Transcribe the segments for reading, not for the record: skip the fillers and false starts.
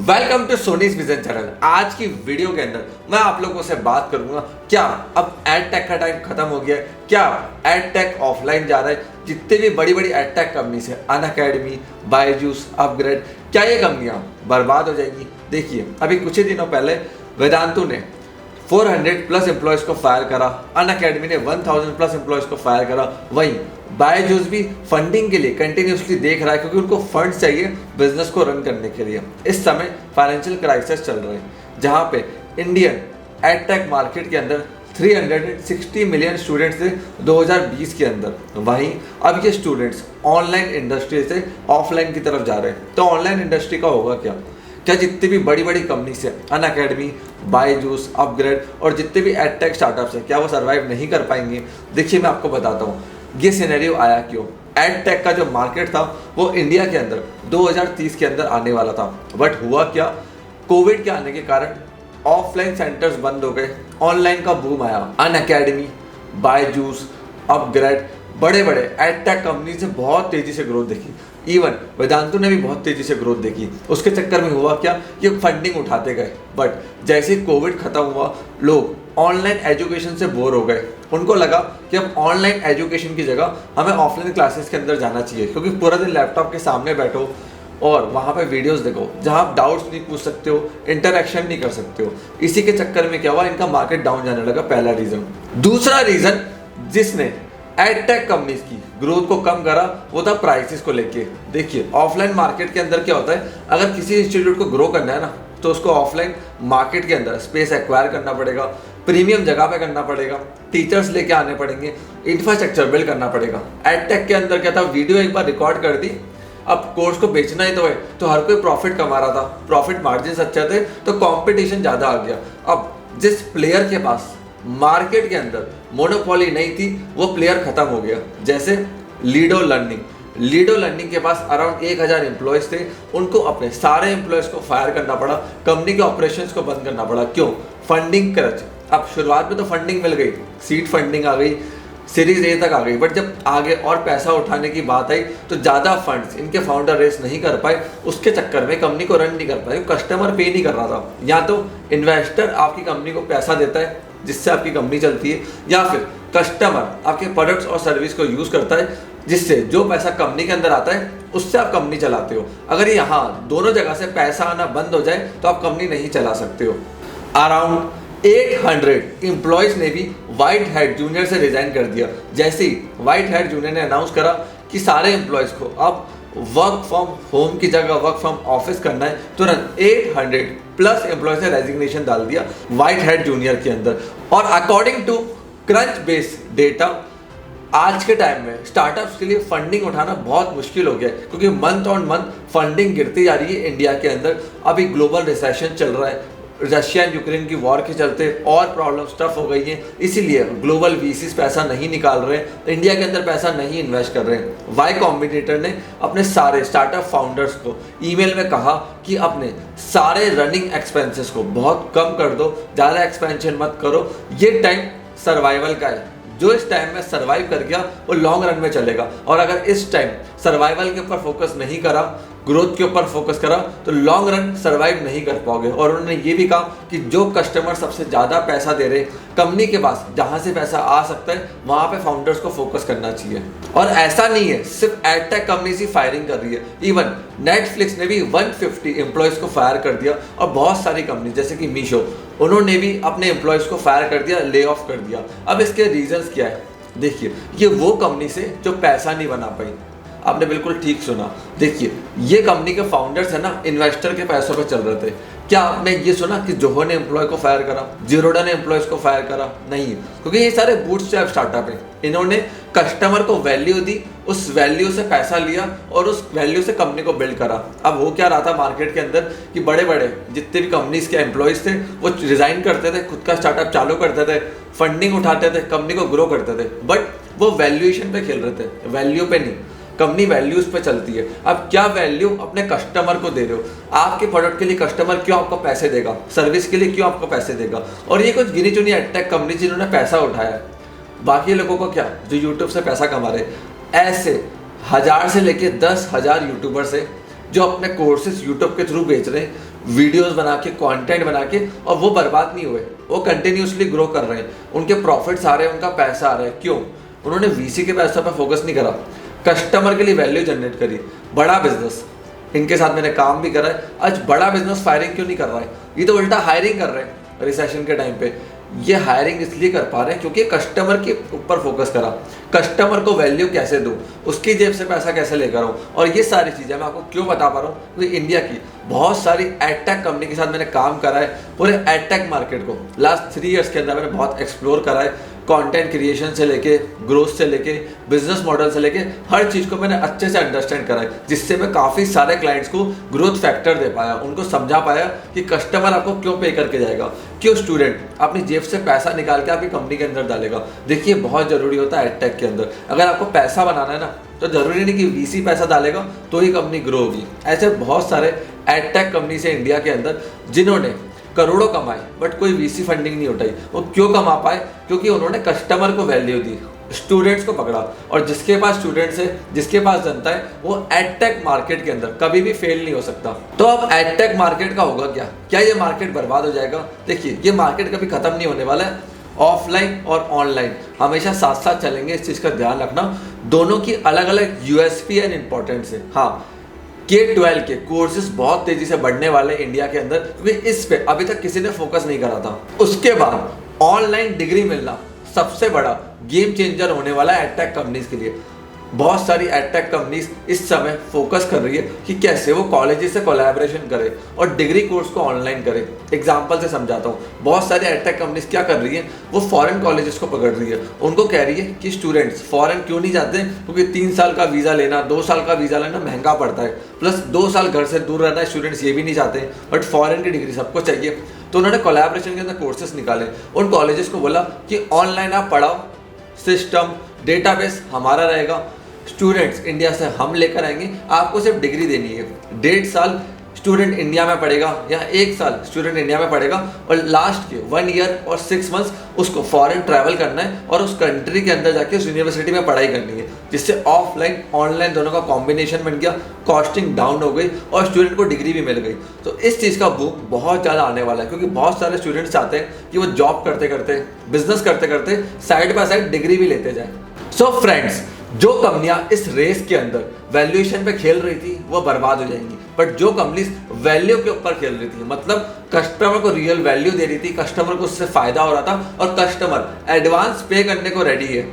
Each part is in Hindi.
Welcome to Soni's vision channel. आज की वीडियो के अंदर मैं आप लोगों से बात करूंगा क्या अब एड टेक का टाइम खत्म हो गया है, क्या एड टेक ऑफलाइन जा रहा है। जितने भी बड़ी बड़ी एड टेक कंपनीज है, अनअकैडमी, बायजूस, अपग्रेड, क्या ये कंपनियां बर्बाद हो जाएंगी। देखिए, अभी कुछ ही दिनों पहले वेदांतु ने 400 प्लस एम्प्लॉयज को फायर करा, अनअकैडमी ने 1000 प्लस एम्प्लॉयज को फायर करा। वहीं बायजूस भी फंडिंग के लिए कंटिन्यूसली देख रहा है क्योंकि उनको फंड्स चाहिए बिजनेस को रन करने के लिए। इस समय फाइनेंशियल क्राइसिस चल रहे हैं जहां पे इंडियन एडटेक मार्केट के अंदर 360 मिलियन स्टूडेंट्स थे 2020 के अंदर। वहीं अब ये स्टूडेंट्स ऑनलाइन इंडस्ट्री से ऑफलाइन की तरफ जा रहे हैं। तो ऑनलाइन इंडस्ट्री का होगा क्या? क्या जितनी भी बड़ी बड़ी कंपनीज है, अनअकैडमी, बायजूस, अपग्रेड और जितने भी एडटेक स्टार्टअप्स है, क्या वो सर्वाइव नहीं कर पाएंगे? देखिए, मैं आपको बताता हूँ ये सिनेरियो आया क्यों। एडटेक का जो मार्केट था वो इंडिया के अंदर 2030 के अंदर आने वाला था, बट हुआ क्या, कोविड के आने के कारण ऑफलाइन सेंटर्स बंद हो गए, ऑनलाइन का बूम आया। अनअकैडमी, बायजूस, अपग्रेड, बड़े बड़े एडटेक कंपनी से बहुत तेजी से ग्रोथ देखी। इवन वेदांतु ने भी बहुत तेजी से ग्रोथ देखी। उसके चक्कर में हुआ क्या, ये फंडिंग उठाते गए, बट जैसे ही कोविड खत्म हुआ लोग ऑनलाइन एजुकेशन से बोर हो गए। उनको लगा कि अब ऑनलाइन एजुकेशन की जगह हमें ऑफलाइन क्लासेस के अंदर जाना चाहिए, क्योंकि पूरा दिन लैपटॉप के सामने बैठो और वहाँ पे वीडियोस देखो जहाँ आप डाउट्स नहीं पूछ सकते हो, इंटरेक्शन नहीं कर सकते हो। इसी के चक्कर में क्या हुआ, इनका मार्केट डाउन जाने लगा, पहला रीजन। दूसरा रीजन जिसने एडटेक कंपनीज की ग्रोथ को कम करा वो था प्राइसेस को लेके। देखिए, ऑफलाइन मार्केट के अंदर क्या होता है, अगर किसी इंस्टीट्यूट को ग्रो करना है ना, तो उसको ऑफलाइन मार्केट के अंदर स्पेस एक्वायर करना पड़ेगा, प्रीमियम जगह पे करना पड़ेगा, टीचर्स लेके आने पड़ेंगे, इंफ्रास्ट्रक्चर बिल्ड करना पड़ेगा। एडटेक के अंदर क्या था, वीडियो एक बार रिकॉर्ड कर दी, अब कोर्स को बेचना ही तो है, तो हर कोई प्रॉफिट कमा रहा था, प्रॉफिट मार्जिन अच्छे थे, तो कंपटीशन ज़्यादा आ गया। अब जिस प्लेयर के पास मार्केट के अंदर मोनोपोली नहीं थी वो प्लेयर खत्म हो गया। जैसे लीडो लर्निंग के पास अराउंड 1000 एम्प्लॉयज थे, उनको अपने सारे एम्प्लॉयज को फायर करना पड़ा, कंपनी के ऑपरेशंस को बंद करना पड़ा। क्यों? Funding crunch. अब शुरुआत में तो फंडिंग मिल गई, सीड फंडिंग आ गई, सीरीज ए तक आ गई, बट जब आगे और पैसा उठाने की बात आई तो ज़्यादा फंड्स इनके फाउंडर रेस नहीं कर पाए। उसके चक्कर में कंपनी को रन नहीं कर पाए, कस्टमर पे नहीं कर रहा था। या तो इन्वेस्टर आपकी कंपनी को पैसा देता है जिससे आपकी कंपनी चलती है, या फिर कस्टमर आपके प्रोडक्ट्स और सर्विस को यूज़ करता है जिससे जो पैसा कंपनी के अंदर आता है उससे आप कंपनी चलाते हो। अगर यहाँ दोनों जगह से पैसा आना बंद हो जाए तो आप कंपनी नहीं चला सकते हो। अराउंड 800 एम्प्लॉयज ने भी व्हाइट हैट जूनियर से रिजाइन कर दिया। जैसे ही व्हाइट हैट जूनियर ने अनाउंस करा कि सारे एम्प्लॉयज को अब वर्क फ्रॉम होम की जगह वर्क फ्रॉम ऑफिस करना है, तुरंत 800 प्लस एम्प्लॉयज ने रेजिग्नेशन डाल दिया व्हाइट हैट जूनियर के अंदर। और according to Crunchbase data, आज के टाइम में स्टार्टअप्स के लिए फंडिंग उठाना बहुत मुश्किल हो गया है, क्योंकि मंथ ऑन मंथ फंडिंग गिरती जा रही है इंडिया के अंदर। अभी ग्लोबल रिसेशन चल रहा है, रशिया एंड यूक्रेन की वॉर के चलते और प्रॉब्लम्स टफ हो गई हैं, इसीलिए ग्लोबल वीसीज पैसा नहीं निकाल रहे हैं, इंडिया के अंदर पैसा नहीं इन्वेस्ट कर रहे हैं। वाई कॉम्बिनेटर ने अपने सारे स्टार्टअप फाउंडर्स को ईमेल में कहा कि अपने सारे रनिंग एक्सपेंसेस को बहुत कम कर दो, ज़्यादा एक्सपेंशन मत करो, ये टाइम सर्वाइवल का है। जो इस टाइम में सर्वाइव कर गया वो लॉन्ग रन में चलेगा, और अगर इस टाइम सर्वाइवल के ऊपर फोकस नहीं करा, ग्रोथ के ऊपर फोकस करा, तो लॉन्ग रन सर्वाइव नहीं कर पाओगे। और उन्होंने ये भी कहा कि जो कस्टमर सबसे ज़्यादा पैसा दे रहे, कंपनी के पास जहाँ से पैसा आ सकता है वहाँ पे फाउंडर्स को फोकस करना चाहिए। और ऐसा नहीं है सिर्फ एडटेक कंपनीज ही फायरिंग कर रही है, इवन नेटफ्लिक्स ने भी 150 एम्प्लॉयज़ को फायर कर दिया, और बहुत सारी कंपनी जैसे कि मीशो, उन्होंने भी अपने एम्प्लॉयज़ को फायर कर दिया, ले ऑफ कर दिया। अब इसके रीजंस क्या है? देखिए, ये वो कंपनी से जो पैसा नहीं बना पाई। आपने बिल्कुल ठीक सुना। देखिए, ये कंपनी के फाउंडर्स है ना, इन्वेस्टर के पैसों पे चल रहे थे। क्या आपने ये सुना कि जोहो ने एम्प्लॉय को फायर करा, जीरोडा ने एम्प्लॉयज को फायर करा? नहीं, क्योंकि ये सारे बूटस्ट्रैप स्टार्टअप हैं। इन्होंने कस्टमर को वैल्यू दी, उस वैल्यू से पैसा लिया और उस वैल्यू से कंपनी को बिल्ड करा। अब हो क्या रहा था मार्केट के अंदर कि बड़े बड़े जितने भी कंपनीज के एम्प्लॉयज थे वो रिजाइन करते थे, खुद का स्टार्टअप चालू करते थे, फंडिंग उठाते थे, कंपनी को ग्रो करते थे, बट वो वैल्यूएशन पे खेल रहे थे, वैल्यू पे नहीं। कंपनी वैल्यूज पे चलती है। अब क्या वैल्यू अपने कस्टमर को दे रहे हो? आपके प्रोडक्ट के लिए कस्टमर क्यों आपको पैसे देगा? सर्विस के लिए क्यों आपको पैसे देगा? और ये कुछ गिनी चुनी एडटेक कंपनी जिन्होंने पैसा उठाया है, बाकी लोगों को क्या, जो यूट्यूब से पैसा कमा रहे, ऐसे 1000 से लेके 10,000 यूट्यूबर्स है जो अपने कोर्सेज यूट्यूब के थ्रू बेच रहे हैं। वीडियोस बना के, कंटेंट बना के, और वो बर्बाद नहीं हुए, वो कंटिन्यूसली ग्रो कर रहे हैं, उनके प्रॉफिट्स आ रहे हैं, उनका पैसा आ रहा है। क्यों? उन्होंने वीसी के पैसे पर फोकस नहीं करा, कस्टमर के लिए वैल्यू जनरेट करी। बड़ा बिजनेस, इनके साथ मैंने काम भी करा है। आज बड़ा बिजनेस फायरिंग क्यों नहीं कर रहा है? ये तो उल्टा हायरिंग कर रहे हैं रिसेशन के टाइम पे। ये हायरिंग इसलिए कर पा रहे हैं क्योंकि कस्टमर के ऊपर फोकस करा, कस्टमर को वैल्यू कैसे दूं, उसकी जेब से पैसा कैसे लेकर आऊं। और ये सारी चीज़ें मैं आपको क्यों बता पा रहा हूँ? क्योंकि इंडिया की बहुत सारी एडटेक कंपनी के साथ मैंने काम करा है। पूरे एडटेक मार्केट को लास्ट 3 इयर्स के अंदर मैंने बहुत एक्सप्लोर करा है। कंटेंट क्रिएशन से लेके, ग्रोथ से लेके, बिजनेस मॉडल से लेके, हर चीज़ को मैंने अच्छे से अंडरस्टैंड करा है, जिससे मैं काफ़ी सारे क्लाइंट्स को ग्रोथ फैक्टर दे पाया, उनको समझा पाया कि कस्टमर आपको क्यों पे करके जाएगा, क्यों स्टूडेंट अपनी जेब से पैसा निकाल के आपकी कंपनी के अंदर डालेगा। देखिए, बहुत ज़रूरी होता है एडटेक के अंदर, अगर आपको पैसा बनाना है ना, तो ज़रूरी नहीं कि वीसी पैसा डालेगा तो ही कंपनी ग्रो होगी। ऐसे बहुत सारे एडटेक कंपनी से इंडिया के अंदर जिन्होंने करोड़ों कमाए बट कोई वीसी फंडिंग नहीं उठाई। वो क्यों कमा पाए? क्योंकि उन्होंने कस्टमर को वैल्यू दी, स्टूडेंट्स को पकड़ा, और जिसके पास स्टूडेंट्स है, जिसके पास जनता है, वो एडटेक मार्केट के अंदर कभी भी फेल नहीं हो सकता। तो अब एडटेक मार्केट का होगा क्या ये मार्केट बर्बाद हो जाएगा? देखिए, ये मार्केट कभी खत्म नहीं होने वाला है। ऑफलाइन और ऑनलाइन हमेशा साथ साथ चलेंगे, इस चीज़ का ध्यान रखना। दोनों की अलग अलग यूएसपी एंड इंपॉर्टेंस है। हाँ, K-12 के कोर्सेज बहुत तेजी से बढ़ने वाले हैं इंडिया के अंदर, क्योंकि इस पे अभी तक किसी ने फोकस नहीं करा था। उसके बाद ऑनलाइन डिग्री मिलना सबसे बड़ा गेम चेंजर होने वाला है एडटेक कंपनीज के लिए। बहुत सारी एडटेक कंपनीज इस समय फोकस कर रही है कि कैसे वो कॉलेजेस से कोलैबोरेशन करे और डिग्री कोर्स को ऑनलाइन करे। एग्जांपल से समझाता हूँ, बहुत सारी एडटेक कंपनीज क्या कर रही है, वो फॉरेन कॉलेजेस को पकड़ रही है, उनको कह रही है कि स्टूडेंट्स फॉरेन क्यों नहीं जाते, क्योंकि 3 साल का वीज़ा लेना, 2 साल का वीज़ा लेना महंगा पड़ता है, प्लस 2 साल घर से दूर रहना है, स्टूडेंट्स ये भी नहीं चाहते, बट फॉरेन की डिग्री सबको चाहिए। तो उन्होंने कोलैबोरेशन के अंदर कोर्सेज निकाले, उन कॉलेजेस को बोला कि ऑनलाइन आप पढ़ाओ, सिस्टम डेटाबेस हमारा रहेगा, स्टूडेंट्स इंडिया से हम लेकर आएंगे, आपको सिर्फ डिग्री देनी है। 1.5 साल स्टूडेंट इंडिया में पढ़ेगा या 1 साल स्टूडेंट इंडिया में पढ़ेगा, और लास्ट के 1 ईयर और 6 मंथ्स उसको फॉरेन ट्रैवल करना है और उस कंट्री के अंदर जाके उस यूनिवर्सिटी में पढ़ाई करनी है, जिससे ऑफलाइन ऑनलाइन दोनों का कॉम्बिनेशन बन गया, कॉस्टिंग डाउन हो गई और स्टूडेंट को डिग्री भी मिल गई। तो इस चीज़ का बूम बहुत ज़्यादा आने वाला है, क्योंकि बहुत सारे स्टूडेंट्स चाहते हैं कि वो जॉब करते करते, बिजनेस करते करते साइड बाय साइड डिग्री भी लेते जाए। सो फ्रेंड्स, जो कंपनियां इस रेस के अंदर वैल्यूएशन पे खेल रही थी वो बर्बाद हो जाएंगी, बट जो कंपनीज वैल्यू के ऊपर खेल रही थी, मतलब कस्टमर को रियल वैल्यू दे रही थी, कस्टमर को उससे फायदा हो रहा था और कस्टमर एडवांस पे करने को रेडी है,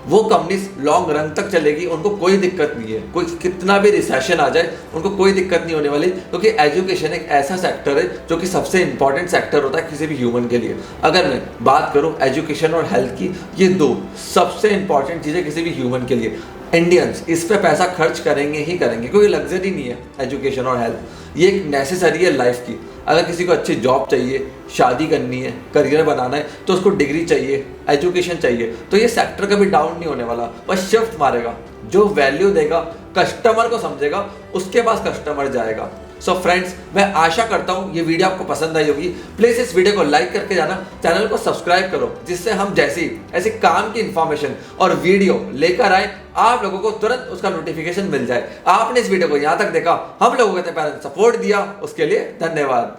वो कंपनीज लॉन्ग रन तक चलेगी। उनको कोई दिक्कत नहीं है, कोई कितना भी रिसेशन आ जाए उनको कोई दिक्कत नहीं होने वाली, क्योंकि एजुकेशन एक ऐसा सेक्टर है जो कि सबसे इंपॉर्टेंट सेक्टर होता है किसी भी ह्यूमन के लिए। अगर मैं बात करूं एजुकेशन और हेल्थ की, ये 2 सबसे इंपॉर्टेंट चीज़ें किसी भी ह्यूमन के लिए। इंडियंस इस पे पैसा खर्च करेंगे ही करेंगे, क्योंकि लग्जरी नहीं है एजुकेशन और हेल्थ, ये एक नेसेसरी है लाइफ की। अगर किसी को अच्छी जॉब चाहिए, शादी करनी है, करियर बनाना है, तो उसको डिग्री चाहिए, एजुकेशन चाहिए। तो ये सेक्टर कभी डाउन नहीं होने वाला, बस शिफ्ट मारेगा। जो वैल्यू देगा, कस्टमर को समझेगा, उसके पास कस्टमर जाएगा। सो फ्रेंड्स, मैं आशा करता हूँ ये वीडियो आपको पसंद आई होगी। प्लीज़ इस वीडियो को लाइक करके जाना, चैनल को सब्सक्राइब करो, जिससे हम जैसी ऐसी काम की इन्फॉर्मेशन और वीडियो लेकर आए, आप लोगों को तुरंत उसका नोटिफिकेशन मिल जाए। आपने इस वीडियो को यहाँ तक देखा, हम लोगों के प्यार सपोर्ट दिया, उसके लिए धन्यवाद।